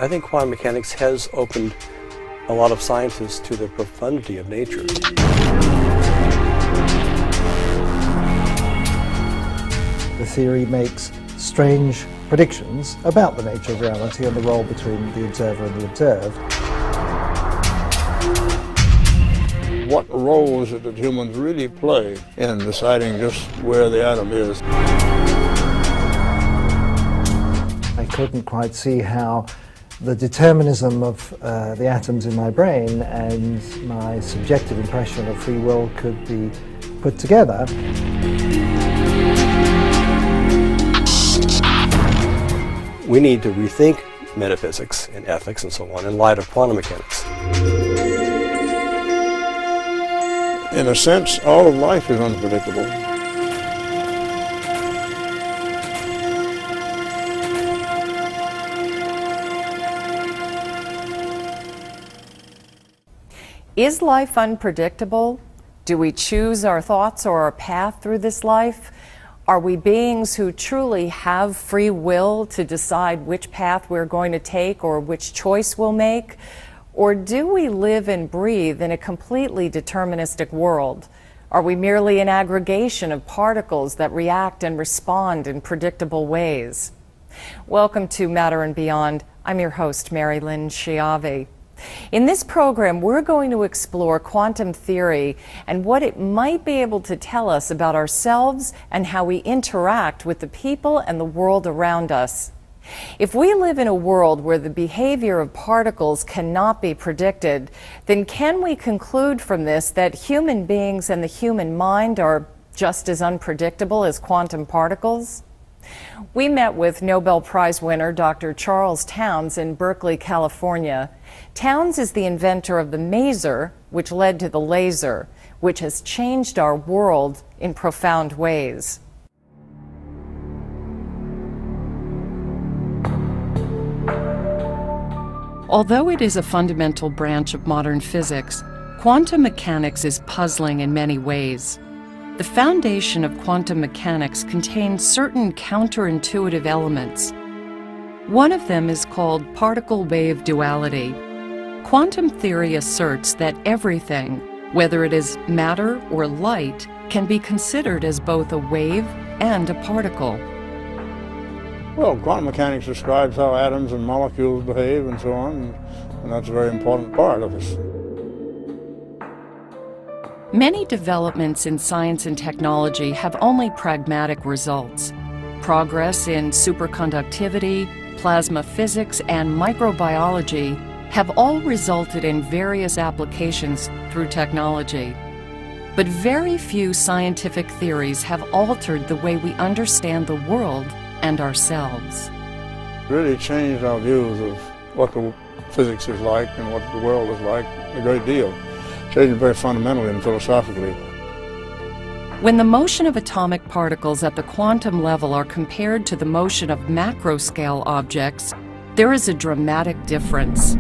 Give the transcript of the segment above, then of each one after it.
I think quantum mechanics has opened a lot of scientists to the profundity of nature. The theory makes strange predictions about the nature of reality and the role between the observer and the observed. What role is it that humans really play in deciding just where the atom is? I couldn't quite see how the determinism of the atoms in my brain and my subjective impression of free will could be put together. We need to rethink metaphysics and ethics and so on in light of quantum mechanics. In a sense, all of life is unpredictable. Is life unpredictable? Do we choose our thoughts or our path through this life? Are we beings who truly have free will to decide which path we're going to take or which choice we'll make? Or do we live and breathe in a completely deterministic world? Are we merely an aggregation of particles that react and respond in predictable ways? Welcome to Matter and Beyond. I'm your host, Mary Lynn Chiave. In this program, we're going to explore quantum theory and what it might be able to tell us about ourselves and how we interact with the people and the world around us. If we live in a world where the behavior of particles cannot be predicted, then can we conclude from this that human beings and the human mind are just as unpredictable as quantum particles? We met with Nobel Prize winner Dr. Charles Townes in Berkeley, California. Townes is the inventor of the maser, which led to the laser, which has changed our world in profound ways. Although it is a fundamental branch of modern physics, quantum mechanics is puzzling in many ways. The foundation of quantum mechanics contains certain counterintuitive elements. One of them is called particle-wave duality. Quantum theory asserts that everything, whether it is matter or light, can be considered as both a wave and a particle. Well, quantum mechanics describes how atoms and molecules behave and so on, and that's a very important part of us. Many developments in science and technology have only pragmatic results. Progress in superconductivity, plasma physics, and microbiology have all resulted in various applications through technology. But very few scientific theories have altered the way we understand the world and ourselves. It really changed our views of what the physics is like and what the world is like a great deal. Changed very fundamentally and philosophically. When the motion of atomic particles at the quantum level are compared to the motion of macro-scale objects, there is a dramatic difference.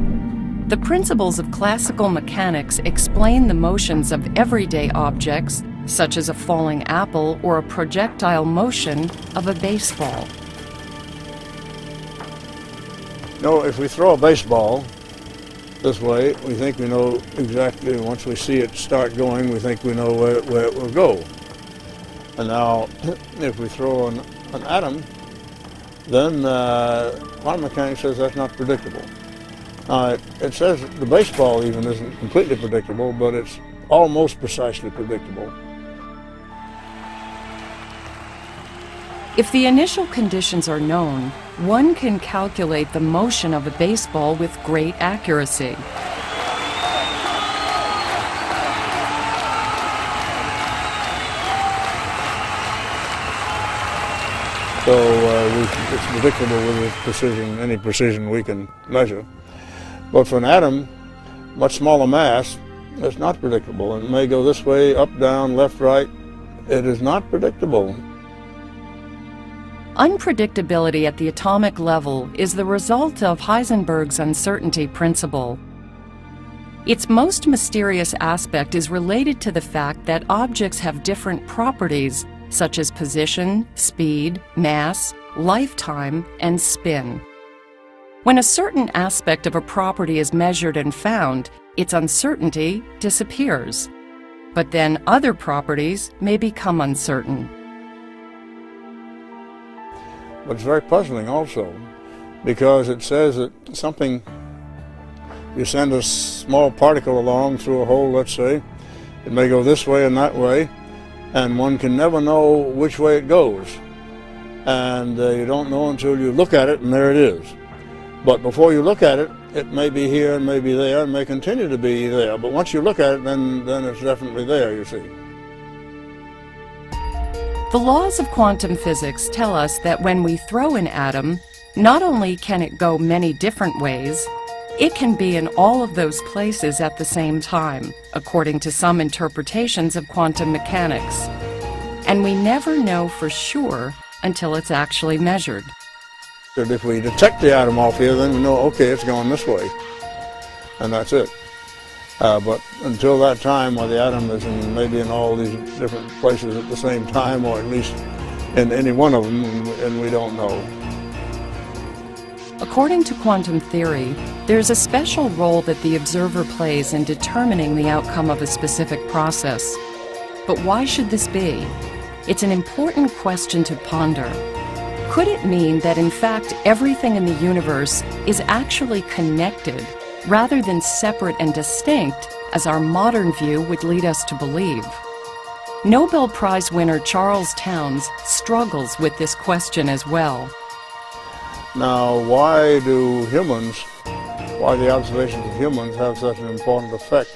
The principles of classical mechanics explain the motions of everyday objects, such as a falling apple or a projectile motion of a baseball. No, if we throw a baseball this way, we think we know exactly, once we see it start going, we think we know where it will go. And now, if we throw an atom, then quantum mechanics says that's not predictable. Now, it says the baseball even isn't completely predictable, but it's almost precisely predictable. If the initial conditions are known, one can calculate the motion of a baseball with great accuracy. So it's predictable with precision, any precision we can measure. But for an atom, much smaller mass, it's not predictable. It may go this way, up, down, left, right. It is not predictable. Unpredictability at the atomic level is the result of Heisenberg's uncertainty principle. Its most mysterious aspect is related to the fact that objects have different properties, such as position, speed, mass, lifetime, and spin. When a certain aspect of a property is measured and found, its uncertainty disappears. But then other properties may become uncertain. But it's very puzzling also, because it says that something, you send a small particle along through a hole, let's say, it may go this way and that way, and one can never know which way it goes. And you don't know until you look at it, and there it is. But before you look at it, it may be here and may be there and may continue to be there. But once you look at it, then it's definitely there, you see. The laws of quantum physics tell us that when we throw an atom, not only can it go many different ways, it can be in all of those places at the same time, according to some interpretations of quantum mechanics. And we never know for sure until it's actually measured. That if we detect the atom off here, then we know, okay, it's going this way, and that's it. But until that time, where the atom is maybe in all these different places at the same time, or at least in any one of them, and we don't know. According to quantum theory, there's a special role that the observer plays in determining the outcome of a specific process. But why should this be? It's an important question to ponder. Could it mean that in fact everything in the universe is actually connected rather than separate and distinct, as our modern view would lead us to believe? Nobel Prize winner Charles Townes struggles with this question as well. Now, why do the observations of humans have such an important effect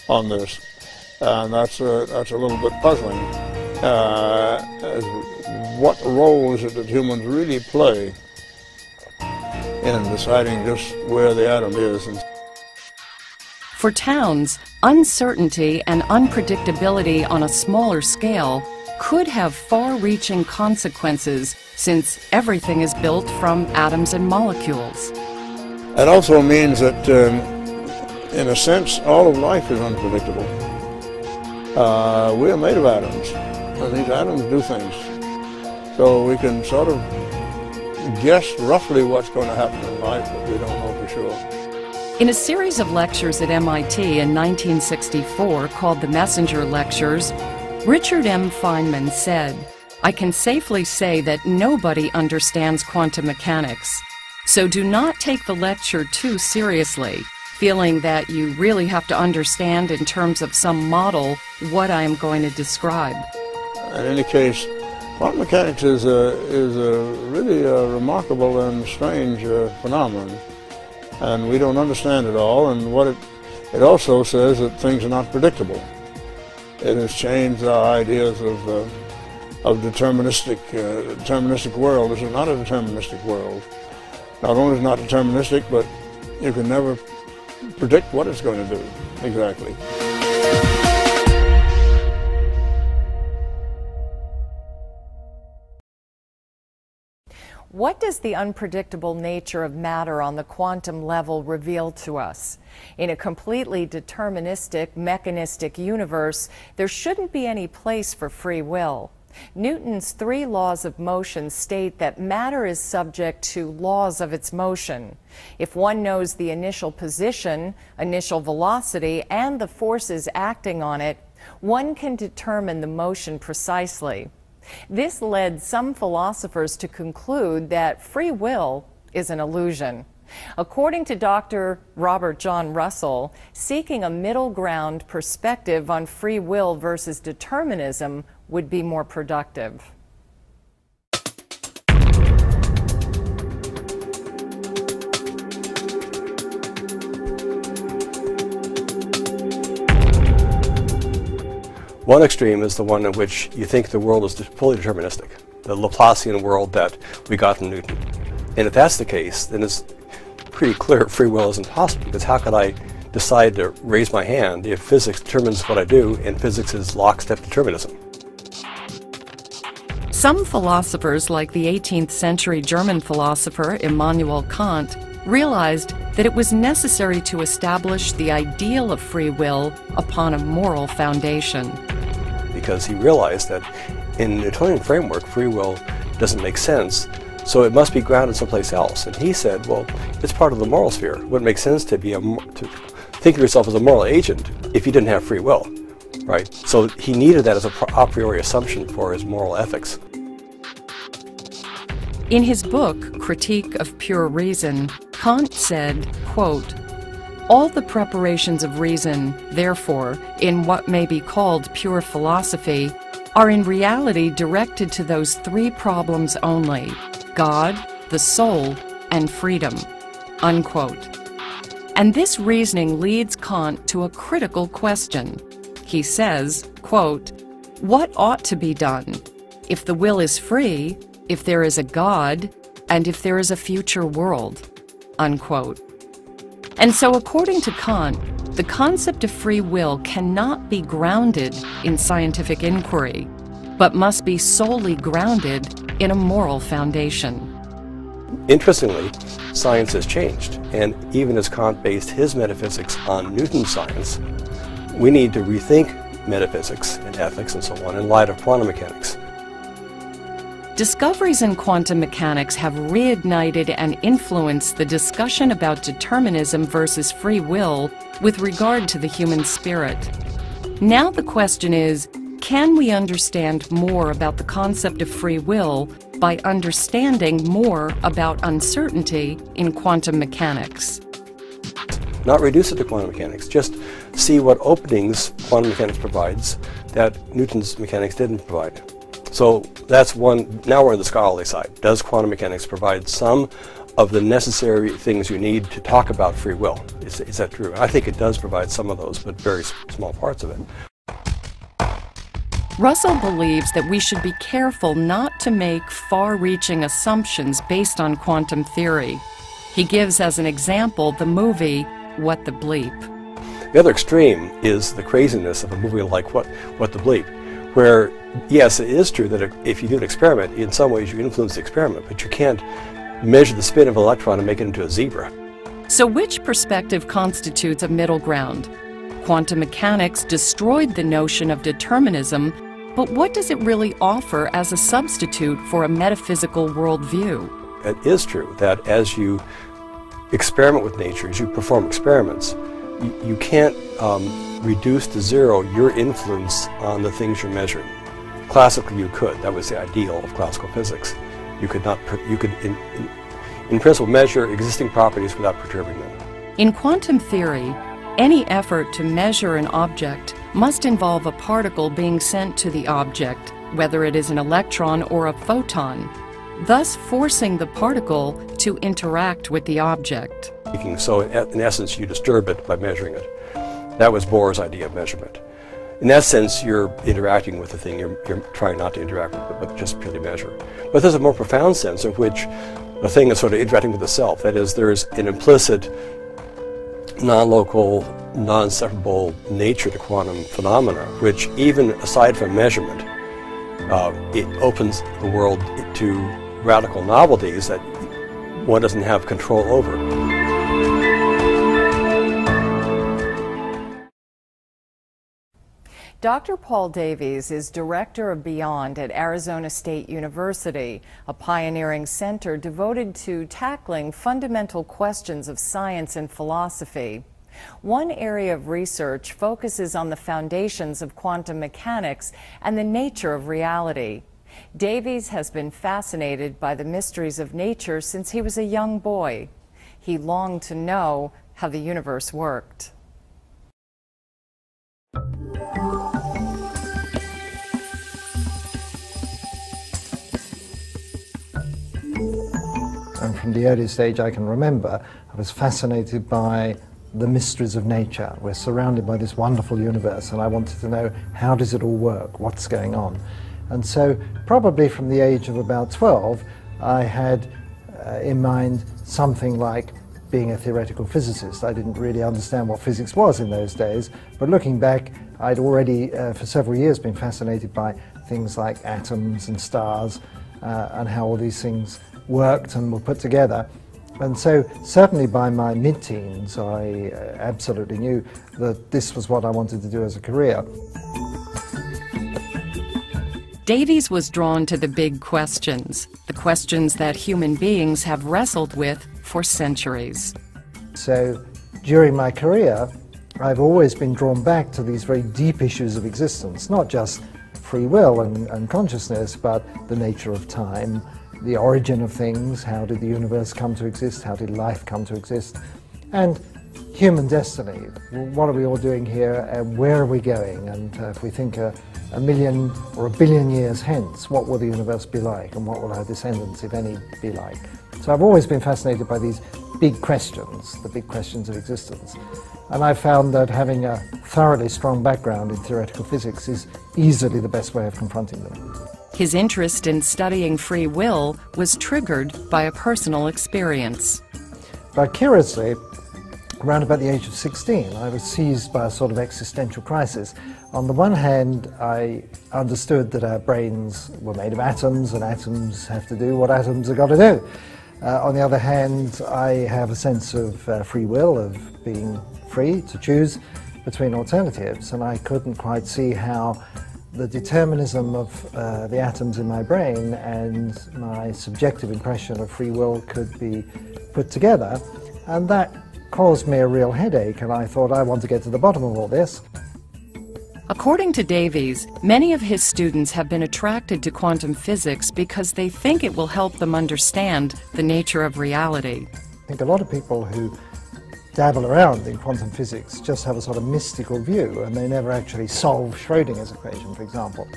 on this? And that's a little bit puzzling. What role is it that humans really play in deciding just where the atom is? For Townes, uncertainty and unpredictability on a smaller scale could have far-reaching consequences, since everything is built from atoms and molecules. It also means that, in a sense, all of life is unpredictable. We are made of atoms, and these atoms do things. So we can sort of guess roughly what's going to happen in life, but we don't know for sure. In a series of lectures at MIT in 1964 called the Messenger Lectures, Richard M. Feynman said, "I can safely say that nobody understands quantum mechanics, so do not take the lecture too seriously, feeling that you really have to understand in terms of some model what I am going to describe." In any case, quantum mechanics is a really remarkable and strange phenomenon, and we don't understand it all. And what it also says that things are not predictable. It has changed our ideas of deterministic world. This is not a deterministic world. Not only is it not deterministic, but you can never predict what it's going to do exactly. What does the unpredictable nature of matter on the quantum level reveal to us? In a completely deterministic, mechanistic universe, there shouldn't be any place for free will. Newton's 3 laws of motion state that matter is subject to laws of its motion. If one knows the initial position, initial velocity, and the forces acting on it, one can determine the motion precisely. This led some philosophers to conclude that free will is an illusion. According to Dr. Robert John Russell, seeking a middle ground perspective on free will versus determinism would be more productive. One extreme is the one in which you think the world is fully deterministic, the Laplacian world that we got from Newton. And if that's the case, then it's pretty clear free will isn't possible, because how could I decide to raise my hand if physics determines what I do and physics is lockstep determinism? Some philosophers, like the 18th century German philosopher Immanuel Kant, realized that it was necessary to establish the ideal of free will upon a moral foundation. Because he realized that in the Newtonian framework, free will doesn't make sense So it must be grounded someplace else. And he said, well, it's part of the moral sphere. It wouldn't make sense to think of yourself as a moral agent if you didn't have free will, right? So he needed that as a a priori assumption for his moral ethics. In his book, Critique of Pure Reason, Kant said, quote, "All the preparations of reason, therefore, in what may be called pure philosophy, are in reality directed to those three problems only: God, the soul, and freedom." Unquote. And this reasoning leads Kant to a critical question. He says, quote, "What ought to be done? If the will is free, if there is a God, and if there is a future world?" Unquote. And so according to Kant, the concept of free will cannot be grounded in scientific inquiry, but must be solely grounded in a moral foundation. Interestingly, science has changed, and even as Kant based his metaphysics on Newton's science, we need to rethink metaphysics and ethics and so on in light of quantum mechanics. Discoveries in quantum mechanics have reignited and influenced the discussion about determinism versus free will with regard to the human spirit. Now the question is, can we understand more about the concept of free will by understanding more about uncertainty in quantum mechanics? Not reduce it to quantum mechanics, just see what openings quantum mechanics provides that Newton's mechanics didn't provide. So that's one. Now we're on the scholarly side. Does quantum mechanics provide some of the necessary things you need to talk about free will? Is that true? I think it does provide some of those, but very small parts of it. Russell believes that we should be careful not to make far-reaching assumptions based on quantum theory. He gives as an example the movie What the Bleep. The other extreme is the craziness of a movie like What the Bleep, where, yes, it is true that if you do an experiment, in some ways you influence the experiment, but you can't measure the spin of an electron and make it into a zebra. So which perspective constitutes a middle ground? Quantum mechanics destroyed the notion of determinism, but what does it really offer as a substitute for a metaphysical worldview? It is true that as you experiment with nature, as you perform experiments, you can't reduce to zero your influence on the things you're measuring. Classically, you could. That was the ideal of classical physics. You could in principle, measure existing properties without perturbing them. In quantum theory, any effort to measure an object must involve a particle being sent to the object, whether it is an electron or a photon, thus forcing the particle to interact with the object. So in essence, you disturb it by measuring it. That was Bohr's idea of measurement. In that sense, you're interacting with the thing. You're trying not to interact with it, but just purely measure. But there's a more profound sense in which the thing is sort of interacting with itself. That is, there's an implicit, non-local, non-separable nature to quantum phenomena, which even aside from measurement, it opens the world to radical novelties that one doesn't have control over. Dr. Paul Davies is director of Beyond at Arizona State University, a pioneering center devoted to tackling fundamental questions of science and philosophy. One area of research focuses on the foundations of quantum mechanics and the nature of reality. Davies has been fascinated by the mysteries of nature since he was a young boy. He longed to know how the universe worked. And from the earliest age I can remember, I was fascinated by the mysteries of nature. We're surrounded by this wonderful universe, and I wanted to know, how does it all work? What's going on? And so probably from the age of about 12, I had in mind something like being a theoretical physicist. I didn't really understand what physics was in those days, but looking back, I'd already for several years been fascinated by things like atoms and stars and how all these things worked and were put together. And so certainly by my mid-teens, I absolutely knew that this was what I wanted to do as a career. Davies was drawn to the big questions, the questions that human beings have wrestled with for centuries. So during my career, I've always been drawn back to these very deep issues of existence, not just free will and consciousness, but the nature of time, the origin of things, how did the universe come to exist, how did life come to exist, and human destiny. What are we all doing here and where are we going? And if we think a million or a billion years hence, what will the universe be like and what will our descendants, if any, be like? So I've always been fascinated by these big questions, the big questions of existence. And I found that having a thoroughly strong background in theoretical physics is easily the best way of confronting them. His interest in studying free will was triggered by a personal experience. But curiously, around about the age of 16, I was seized by a sort of existential crisis. On the one hand, I understood that our brains were made of atoms, and atoms have to do what atoms have got to do. On the other hand, I have a sense of free will, of being free to choose between alternatives, and I couldn't quite see how the determinism of the atoms in my brain and my subjective impression of free will could be put together, and that caused me a real headache, and I thought, I want to get to the bottom of all this. According to Davies, many of his students have been attracted to quantum physics because they think it will help them understand the nature of reality. I think a lot of people who dabble around in quantum physics just have a sort of mystical view, and they never actually solve Schrödinger's equation, for example.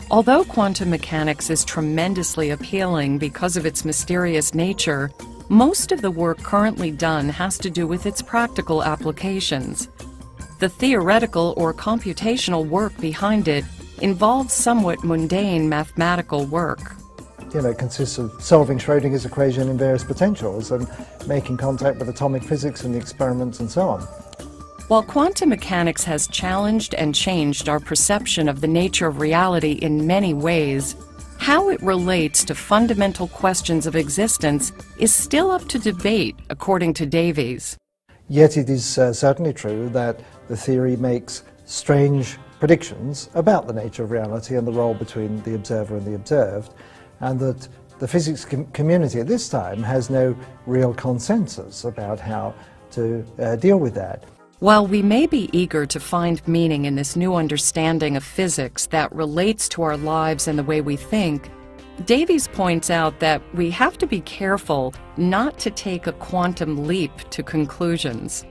Although quantum mechanics is tremendously appealing because of its mysterious nature, most of the work currently done has to do with its practical applications. The theoretical or computational work behind it involves somewhat mundane mathematical work. It consists of solving Schrödinger's equation in various potentials and making contact with atomic physics and the experiments and so on. While quantum mechanics has challenged and changed our perception of the nature of reality in many ways, how it relates to fundamental questions of existence is still up to debate, according to Davies. Yet it is certainly true that the theory makes strange predictions about the nature of reality and the role between the observer and the observed, and that the physics community at this time has no real consensus about how to deal with that. While we may be eager to find meaning in this new understanding of physics that relates to our lives and the way we think, Davies points out that we have to be careful not to take a quantum leap to conclusions.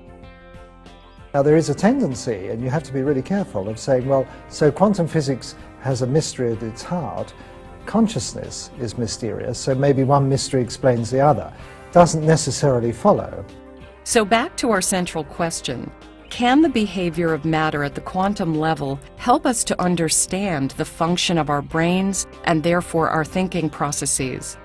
Now there is a tendency, and you have to be really careful, of saying, well, so quantum physics has a mystery at its heart, consciousness is mysterious, so maybe one mystery explains the other. Doesn't necessarily follow. So back to our central question, can the behavior of matter at the quantum level help us to understand the function of our brains and therefore our thinking processes?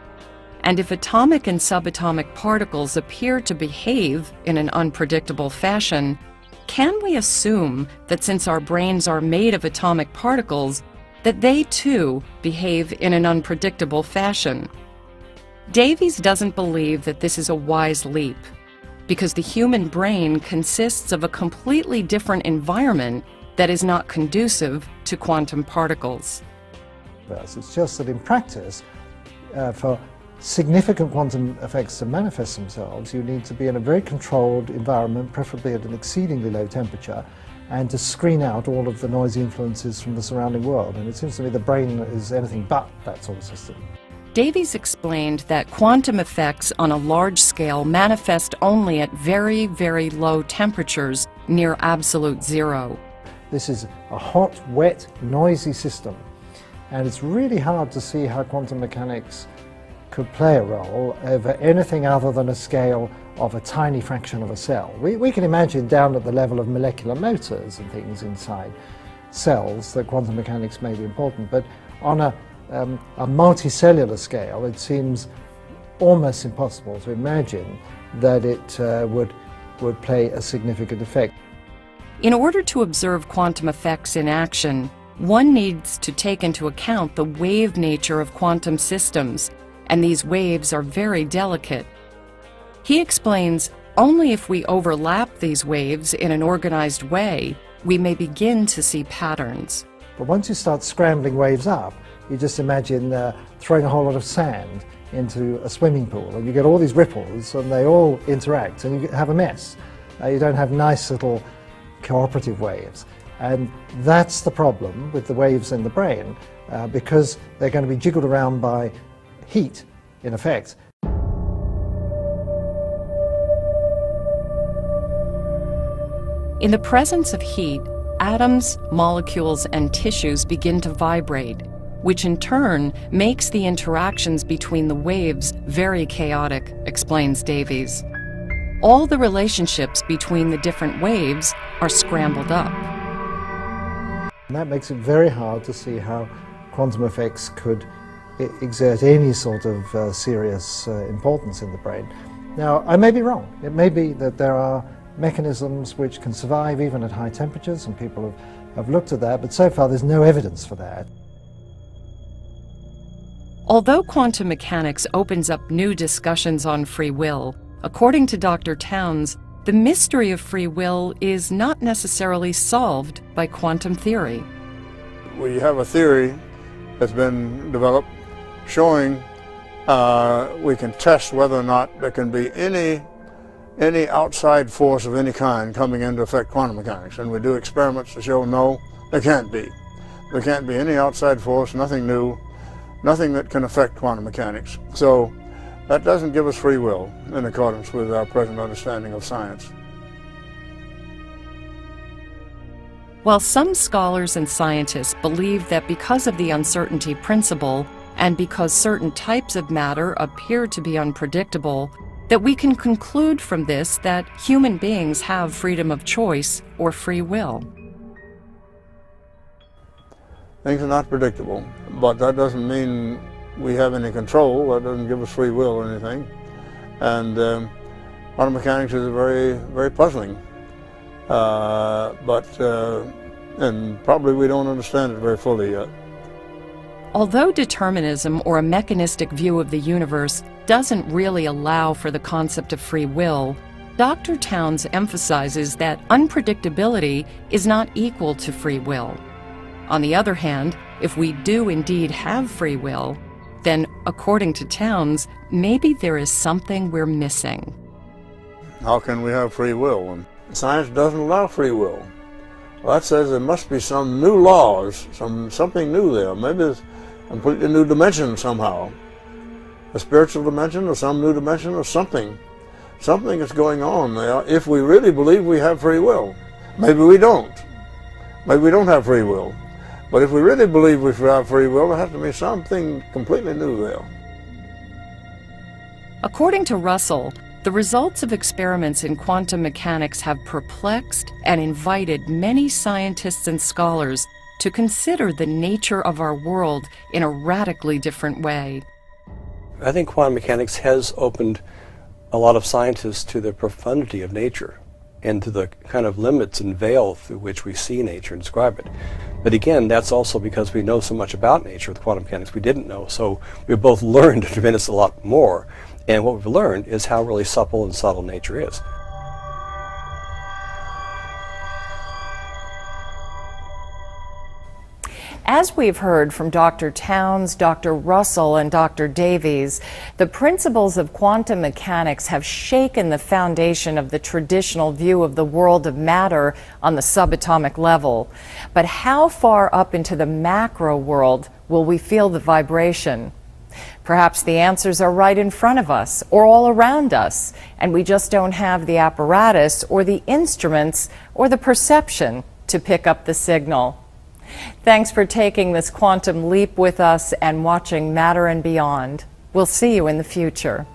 And if atomic and subatomic particles appear to behave in an unpredictable fashion, can we assume that since our brains are made of atomic particles, that they too behave in an unpredictable fashion? Davies doesn't believe that this is a wise leap, because the human brain consists of a completely different environment that is not conducive to quantum particles. It's just that in practice, for significant quantum effects to manifest themselves, you need to be in a very controlled environment, preferably at an exceedingly low temperature, and to screen out all of the noisy influences from the surrounding world. And it seems to me the brain is anything but that sort of system. Davies explained that quantum effects on a large scale manifest only at very, very low temperatures near absolute zero. This is a hot, wet, noisy system, and it's really hard to see how quantum mechanics could play a role over anything other than a scale of a tiny fraction of a cell. We can imagine down at the level of molecular motors and things inside cells that quantum mechanics may be important, but on a multicellular scale, it seems almost impossible to imagine that it would play a significant effect. In order to observe quantum effects in action, one needs to take into account the wave nature of quantum systems, and these waves are very delicate. He explains only if we overlap these waves in an organized way, we may begin to see patterns. But once you start scrambling waves up, you just imagine throwing a whole lot of sand into a swimming pool, and you get all these ripples and they all interact and you have a mess. You don't have nice little cooperative waves. And that's the problem with the waves in the brain, because they're going to be jiggled around by heat, in effect. In the presence of heat, atoms, molecules, and tissues begin to vibrate, which in turn makes the interactions between the waves very chaotic, explains Davies. All the relationships between the different waves are scrambled up. And that makes it very hard to see how quantum effects could exert any sort of serious importance in the brain. Now, I may be wrong. It may be that there are mechanisms which can survive even at high temperatures, and people have looked at that, but so far there's no evidence for that. Although quantum mechanics opens up new discussions on free will, according to Dr. Townes, the mystery of free will is not necessarily solved by quantum theory. We have a theory that's been developed showing we can test whether or not there can be any outside force of any kind coming in to affect quantum mechanics. And we do experiments to show no, there can't be. There can't be any outside force, nothing new, nothing that can affect quantum mechanics. So that doesn't give us free will in accordance with our present understanding of science. While some scholars and scientists believe that because of the uncertainty principle, and because certain types of matter appear to be unpredictable, that we can conclude from this that human beings have freedom of choice or free will. Things are not predictable, but that doesn't mean we have any control. That doesn't give us free will or anything. And quantum mechanics is very, very puzzling. And probably we don't understand it very fully yet. Although determinism, or a mechanistic view of the universe, doesn't really allow for the concept of free will, Dr. Townes emphasizes that unpredictability is not equal to free will. On the other hand, if we do indeed have free will, then, according to Townes, maybe there is something we're missing. How can we have free will? And science doesn't allow free will. Well, that says there must be some new laws, something new there. Maybe there's a completely new dimension somehow. A spiritual dimension or some new dimension or something. Something is going on there if we really believe we have free will. Maybe we don't. Maybe we don't have free will. But if we really believe we have free will, there has to be something completely new there. According to Russell, the results of experiments in quantum mechanics have perplexed and invited many scientists and scholars to consider the nature of our world in a radically different way. I think quantum mechanics has opened a lot of scientists to the profundity of nature and to the kind of limits and veil through which we see nature and describe it. But again, that's also because we know so much about nature with quantum mechanics we didn't know. So we've both learned a tremendous a lot more. And what we've learned is how really supple and subtle nature is. As we've heard from Dr. Townes, Dr. Russell, and Dr. Davies, the principles of quantum mechanics have shaken the foundation of the traditional view of the world of matter on the subatomic level. But how far up into the macro world will we feel the vibration? Perhaps the answers are right in front of us or all around us, and we just don't have the apparatus or the instruments or the perception to pick up the signal. Thanks for taking this quantum leap with us and watching Matter and Beyond. We'll see you in the future.